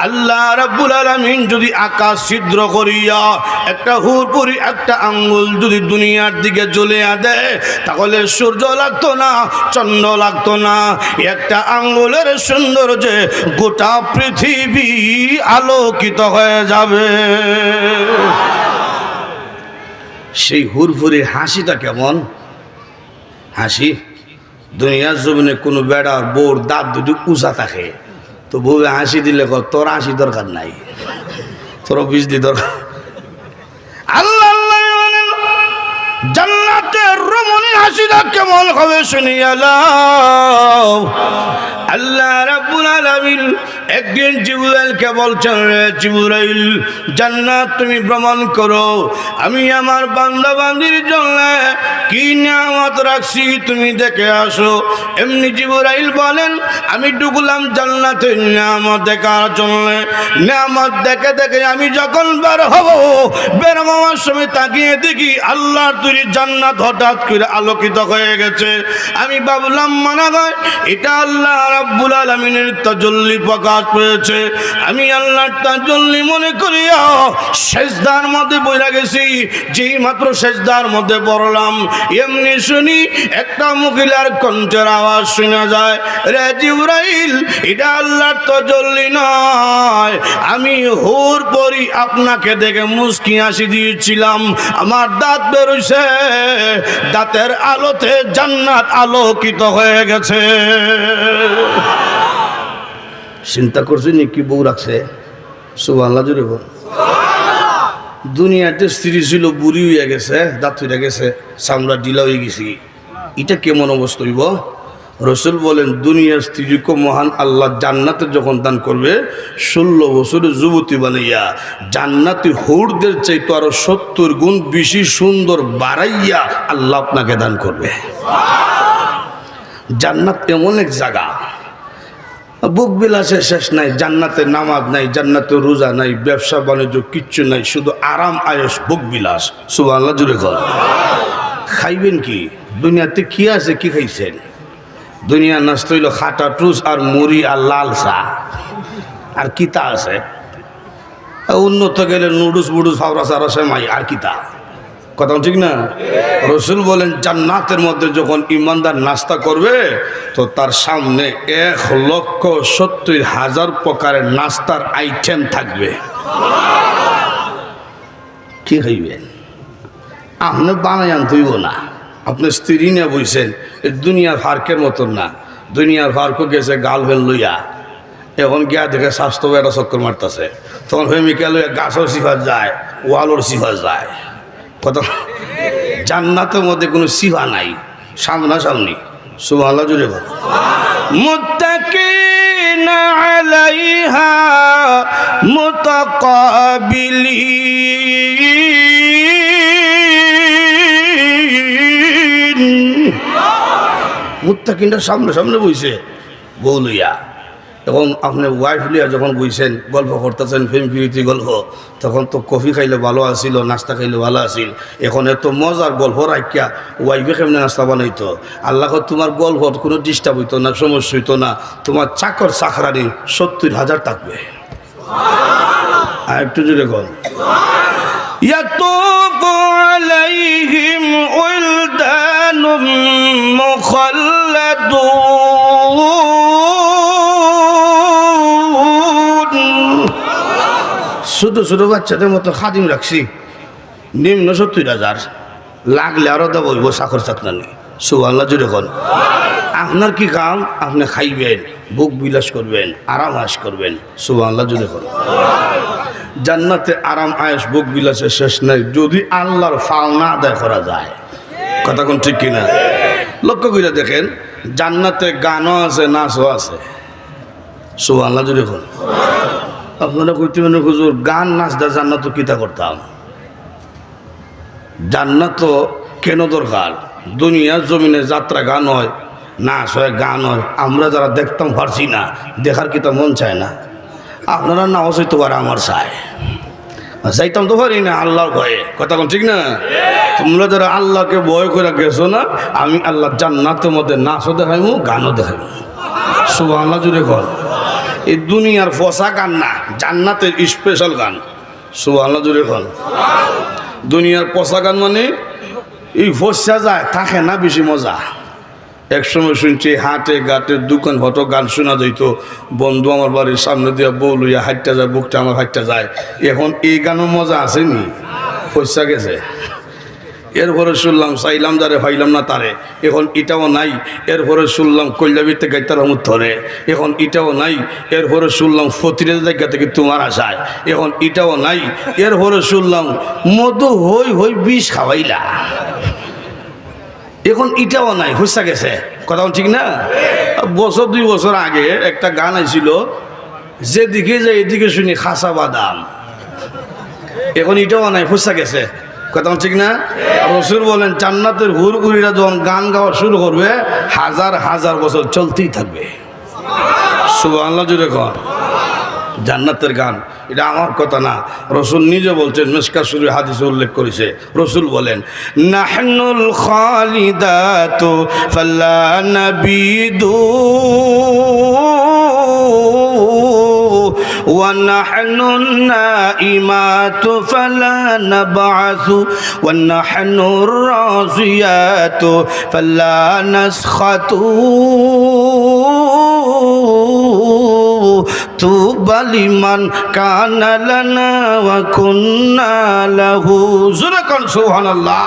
A: আল্লাহ রাব্বুল আলামিন যদি আকাশ ছিদ্র করিয়া একটা হুর পরী একটা আঙ্গুল যদি দুনিয়ার দিকে জ্বলিয়ে দেয় তাহলে সূর্য লাগতো না, চন্দ্র লাগতো না, একটা আঙ্গুলের সৌন্দর্যে গোটা পৃথিবী আলোকিত হয়ে যাবে। সেই হুরফুরির হাসিটা কেমন হাসি? দুনিয়ার জমিনে কোনো বেড়ার বোর দাঁত দুটি উঁচা থাকে, তো বউ হাসি দিলে তোর হাসি দরকার নাই, তোর বিজলি দরকার। আল্লাহ জান্নাতের রমণী হাসিটা কেমন হবে শুনিয়া লাও। আল্লাহ রাব্বুল আলামিন একদিন জিবরাইলকে বলছেন, রে জিবরাইল, জান্নাত তুমি ভ্রমণ করো, আমি আমার বান্দা বান্দির জন্য কি নিয়ামত রাখছি তুমি দেখে আসো। এমনি জিবরাইল বলেন, আমি ঢুকলাম জান্নাতের নিয়ামত দেখার জন্য। নিয়ামত দেখে দেখে আমি যখন বের হব, বের হওয়ার সময় তাকিয়ে দেখি আল্লাহর তৈরি জান্নাত হঠাৎ করে আলোকিত হয়ে গেছে। আমি ভাবলাম মনে হয় এটা আল্লাহ রাব্বুল আলামিনের তাজাল্লি প্রকাশ পেয়েছে। আমি আল্লাহর তাজাল্লি মনে করিয়া সেজদার মধ্যে পড়ে গেছি। যেই মাত্র সেজদার মধ্যে পড়লাম, এমনি শুনি একটা মহিলার কণ্ঠের আওয়াজ শোনা যায়, রে জিবরাইল, এটা আল্লাহর তাজাল্লি নয়, আমি হুর পরি আপনাকে দেখে মুস্কি হাসি দিয়েছিলাম, আমার দাঁত বেরোইছে, দাঁতের আলোতে জান্নাত আলোকিত হয়ে গেছে। চিন্তা করছি নি কি বউ রাখছে? সুবহানাল্লাহ জোরে বল। দুনিয়াতে স্ত্রী ছিল, বুড়ি হয়ে গেছে, দাঁত হয়ে গেছে, চামড়া ঢিলা হয়ে গেছি, এটা কেমন অবস্থা হইব? রসুল বলেন, দুনিয়ার স্ত্রীকে মহান আল্লাহ জান্নাতে যখন দান করবে, 16 বছরের যুবতী বানাইয়া জান্নাতি হুরদের চাইতে আরো 70 গুণ বেশি সুন্দর বাড়াইয়া আল্লাহ আপনাকে দান করবে। জান্নাত এমন এক জায়গা, বুক বিলাসের শেষ নাই, জান্নাতে নামাজ নাই, জান্নাতে রোজা নাই, ব্যবসা বাণিজ্য কিচ্ছু নাই, শুধু আরাম আয়েশ বুক বিলাস। সুবহানাল্লাহ জুড়ে কর। খাইবেন কি? দুনিয়াতে কি আছে? কি খাইছেন? দুনিয়ার নাস্তা হইল খাটা টুস আর মুড়ি আর লাল চা, আর কিতা আছে? উন্নত গেলে নুডুস বুডুস ফাওরা সারা সেমাই, আর কিতা? কথা ঠিক না? রসুল বলেন, জান্নাতের মধ্যে যখন ইমানদার নাস্তা করবে তো তার সামনে 1,70,000 প্রকারের নাস্তার আইটেম থাকবে। কি খাইবেন? আপনি বানাই আনতেইব না, আপনি স্ত্রী নিয়ে বইছেন। এই দুনিয়ার ফার্কের মতন না, দুনিয়ার ফার্কও গেছে গাল ফেল লইয়া, এখন গিয়া দেখে স্বাস্থ্য একটা চক্কর মারতেছে, তখন প্রেমিকা লইয়া গাছও সিফার যায়, ওয়ালোর সিফার যায়। কত জান্নাতের মধ্যে কোনো সিফা নাই, সামনাসামনি। সুবহানাল্লাহ জুড়ে বল। মুত্তাকিনা আলাইহা মুতাকাবিলিন। মুত্তাকিনটা সামনে সামনে বইছে বউ লইয়া। এখন আপনি ওয়াইফ লিয়া যখন বইছেন, গল্প করতেছেন, প্রেম প্রীতি গল্প, তখন তো কফি খাইলে ভালো আসিল, নাস্তা খাইলে ভালো আসিল। এখন এত মজার গল্প রাখিয়া ওয়াইফে কেমনে নাস্তা বানাইতো? আল্লাহ তোমার গল্প কোনো ডিস্টার্ব হইতো না, সমস্যা হইতো না, তোমার চাকর চাকরানি 70,000 থাকবে। আর একটু জোরে গল। ইয়াতুফু আলাইহিম উলদান মুখাল্লাদুন। ছোট ছোট বাচ্চাদের মতো খাদিম রাখছি, নিম্ন 70,000, লাগলে আরো দেবো চাকর চাকরানি। সুবহানাল্লাহ জুড়ে কর। আপনার কি কাম? আপনি খাইবেন, ভোগ বিলাস করবেন, আরাম আয়েশ করবেন। সুবহানাল্লাহ জুড়ে কর। জান্নাতে আরাম আয়েশ ভোগ বিলাসের শেষ নাই যদি আল্লাহর পাওনা আদায় করা যায়। কথা কোন ঠিক কিনা? লক্ষ্য করে দেখেন, জান্নাতে গানও আছে, নাচও আছে। সুবহানাল্লাহ জুড়ে কর। আপনারা কইতে মানে হুজুর গান নাচ দা জান্নাত কিতা করতাম? জান্নাত কেন দরকার? দুনিয়ার জমিনে যাত্রা গান হয়, নাচ হয়, গান হয়, আমরা যারা দেখতাম পারছি না, দেখার কিতা মন চায় না? আপনারা নাও চাইতে পারে, আমার চায়, যাইতাম তো পারি না আল্লাহর ভয়ে। কথা কোন ঠিক না? তোমরা যারা আল্লাহকে ভয় করে গেছো না, আমি আল্লাহ জান্নাতের মধ্যে নাচও দেখাইমু, গানও দেখাইমু। সুবহানাল্লাহ জুড়ে কর। এই দুনিয়ার ফসা গান না, জান্নাতের স্পেশাল গান। সুবহানাল্লাহ জুড়ে কর। দুনিয়ার পচা গান মানে এই ফসা যায়, থাকে না বেশি মজা। একসময় শুনছি হাটে ঘাটে দোকান হতো গান শোনা যাইত, বন্ধু আমার বাড়ির সামনে দিয়ে বউ লইয়া হাঁটতে যায়, বুকটা আমার হাঁটতে যায়। এখন এই গানের মজা আসেনি, ফসা গেছে। এরপরে শুনলাম চাইলাম যারে ভাইলাম না তারে, এখন এটাও নাই। এরপরে শুনলাম কল্যাবীতে গাইতার আমুদ ধরে, এখন এটাও নাই। এরপরে শুনলাম ফতিরের জায়গা থেকে তোমার আশায়, এখন এটাও নাই। এরপরে শুনলাম মধু হই হই বিষ খাওয়াইলা, এখন এটাও নাই, হুসা গেছে। কথা ঠিক না? বছর 2 বছর আগে একটা গান আইছিল, যেদিকে যাই এদিকে শুনি খাসা বাদাম, এখন এটাও নাই, হুসা গেছে। কথা ঠিক না? রাসূল বলেন জান্নাতের হুরহুরিরা যখন গান গাওয়া শুরু করবে, হাজার হাজার বছর চলতেই থাকবে। সুবহানাল্লাহ জুড়ে কর। জান্নাতের গান, এটা আমার কথা না, রাসূল নিজে বলছেন, মিশকাত শরীফ হাদিসে উল্লেখ করেছে। রাসূল বলেন নাহনুল খালিদাতু ফালা নাবিদু ওয়া নাহনুন নাইমাতু ফালা নাবআসু ওয়া নাহনুর রাজিয়াতু ফালা নাসখাতু তুবা লিমান কানা লানা ওয়া কুন্না লাহু। জোরে কোন সুবহানাল্লাহ।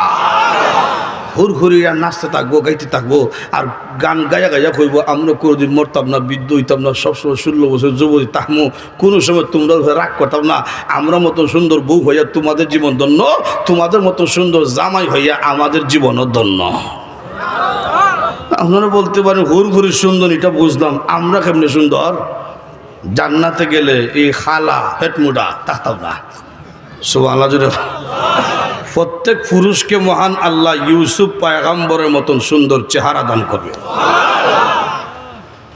A: হুরহুরিরা নাচতে থাকবো, গাইতে থাকবো, আর গান গায়া গায়া কইব আমরা কোনোদিন মরতাম না, বৃদ্ধ হইতাম না, সবসময় 16 বছর যুবতী থাকবো, কোনো সময় তোমরা রাগ করতাম না, আমরা মতো সুন্দর বউ হইয়া তোমাদের জীবন ধন্য, তোমাদের মতো সুন্দর জামাই হইয়া আমাদের জীবনও ধন্য। আপনারা বলতে পারেন হুরহুরির সুন্দর, এটা বুঝলাম, আমরা কেমনে সুন্দর? জান্নাতে গেলে এই খালা হেটমুডা থাকতাম না। সুবহানাল্লাহ জুড়ে। প্রত্যেক পুরুষকে মহান আল্লাহ ইউসুফ পয়গম্বরের মতন সুন্দর চেহারা দান করবে।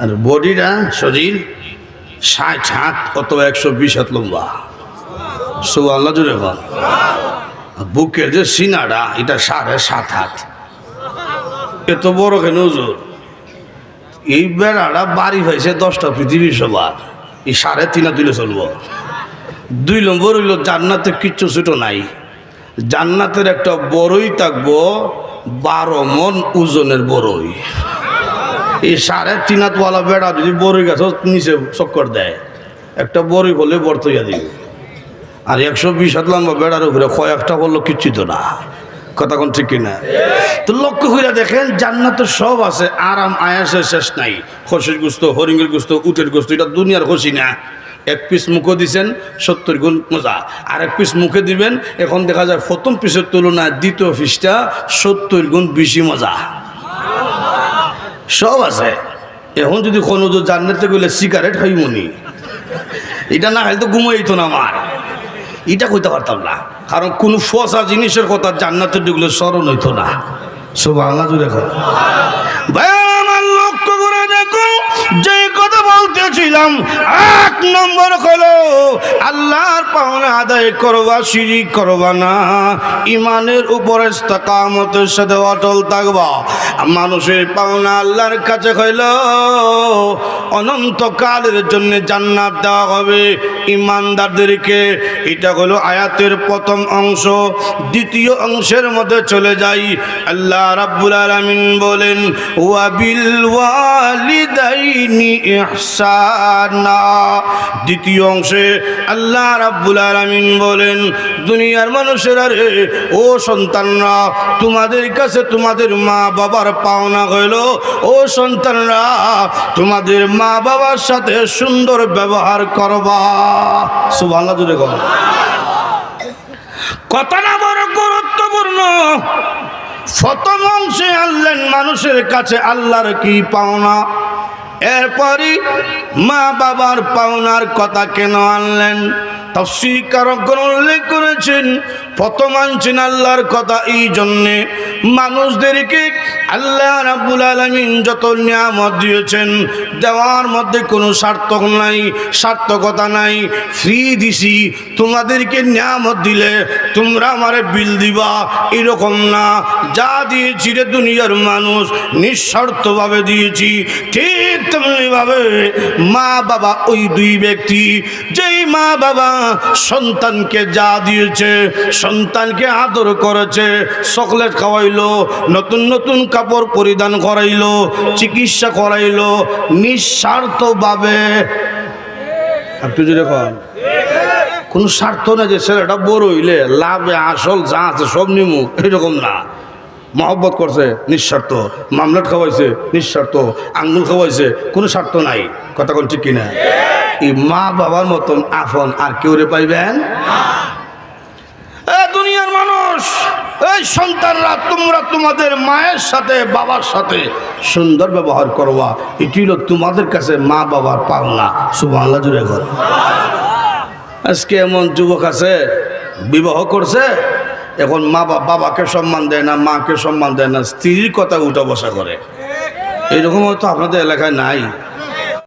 A: আর বডিটা, শরীর 60 হাত অথবা 120 হাত লম্বা। সুবহানাল্লাহ জুড়ে। বুকের যে সিনাটা, এটা 7.5 হাত। এত বড় কেন হুজুর? এই বেড়াটা বাড়ি হয়েছে 10টা পৃথিবীর সবার, এই 3.5 তুলে চলবো। 2 নম্বর হইল জান্নাতে কিচ্ছু ছোট নাই। জান্নাতের একটা বড়ই থাকবো 12 মন ওজনের বড়ই। এই 3.5 হাতওয়ালা বেড়া যদি বড়ই গাছ নিচে চক্কর দেয়, একটা বড়ই হলে বর্তইয়া দিবে। আর 120 হাত লম্বা বেড়ার উপরে কয়েকটা বললো কিচ্ছু তো না। কথা কোন ঠিক কিনা? তো লক্ষ্য করে দেখেন জান্নাতের সব আছে, আরাম আয়াসের শেষ নাই। খসির গোস্ত, হরিণের গোস্ত, উটের গোস্ত, এটা দুনিয়ার খসি না। 1 পিস মুখে দিছেন 70 গুণ মজা, আর 1 পিস মুখে দিবেন, এখন দেখা যায় প্রথম পিসের তুলনায় দ্বিতীয় পিসটা 70 গুণ বেশি মজা। সব আছে। এখন যদি কোনো জান্নাতে গেলে সিগারেট খাইমনি, এটা না খাইলে তো ঘুমাইতো না আমার, এটা কইতে পারতাম না, কারণ কোন ফসা জিনিসের কথা জান্নাতে ঢুকলে স্মরণ হইতো না। সুবহানাল্লাহ জুড়ে। ভাই আমার লক্ষ্য করে দেখো, যে কথা বলতেছি কইলাম 1 নম্বর হলো আল্লাহর পাওনা আদায় করবা, শিরিক করবা না, ইমানের উপর ইস্তেকামতের সাথে অটল থাকবা। মানুষের পাওনা আল্লাহর কাছে হইল অনন্তকালের জন্য জান্নাত দেওয়া হবে ইমানদারদেরকে। এটা হলো আয়াতের প্রথম অংশ। দ্বিতীয় অংশের মধ্যে চলে যাই। আল্লাহ রাব্বুল আলামিন বলেন ওয়া বিল ওয়ালিদাইনি ইহসানা। দ্বিতীয় অংশে আল্লাহ রাব্বুল আলামিন বলেন দুনিয়ার মানুষেরা রে, ও সন্তানরা, তোমাদের কাছে তোমাদের মা বাবার পাওনা হইল, ও সন্তানরা তোমাদের মা বাবার সাথে সুন্দর ব্যবহার করবা। সুবহানাল্লাহ জোরে বলো। কথাটা বড় গুরুত্বপূর্ণ। প্রথম অংশে আনলেন মানুষের কাছে আল্লাহর কি পাওনা, এরপরই মা বাবার পাওনার কথা কেন আনলেন? তাফসীরকারগণ উল্লেখ করেছেন প্রথম আনছেন আল্লাহর কথা এই জন্যে মানুষদেরকে আল্লাহ রাব্বুল আলামিন যত নিয়ামত দিয়েছেন দেওয়ার মধ্যে কোনো সার্থকতা নাই। ফ্রি দিছি, তোমাদেরকে নিয়ামত দিলে তোমরা আমারে বিল দিবা এরকম না। যা দিয়েছি রে দুনিয়ার মানুষ নিঃস্বার্থভাবে দিয়েছি। ঠিক তেমনিভাবে মা বাবা ওই দুই ব্যক্তি, যেই মা বাবা সন্তানকে যা দিয়েছে, সন্তানকে আদর করেছে, চকলেট খাওয়াইলো, নতুন নতুন কাপড় পরিধান করাইলো, চিকিৎসা করাইলো নিঃস্বার্থভাবে। আপনি যদি কন কোনো স্বার্থ না যে ছেলেটা বড় হইলে লাভে আসল যা আছে সব নিমু, এরকম না। মহব্বত করছে নিঃস্বার্থ, মামলেট খাওয়াইছে নিঃস্বার্থ, আঙ্গুল খাওয়াইছে, কোনো স্বার্থ নাই। কথা কোন ঠিক কিনা? এই মা বাবার মতন আপন আর কেউ রে পাইবেন? দুনিয়ার মানুষ, এই সন্তানরা, তোমরা তোমাদের মায়ের সাথে বাবার সাথে সুন্দর ব্যবহার করবা। এটি হলো তোমাদের কাছে মা বাবার পাওনা। সুবহানাল্লাহ জুড়ে ঘর। আজকে এমন যুবক আছে বিবাহ করছে, এখন মা বাবাকে সম্মান দেয় না, মাকে সম্মান দেয় না, স্ত্রীর কথা উঠা বসা করে। এরকম হয়তো আপনাদের এলাকায় নাই।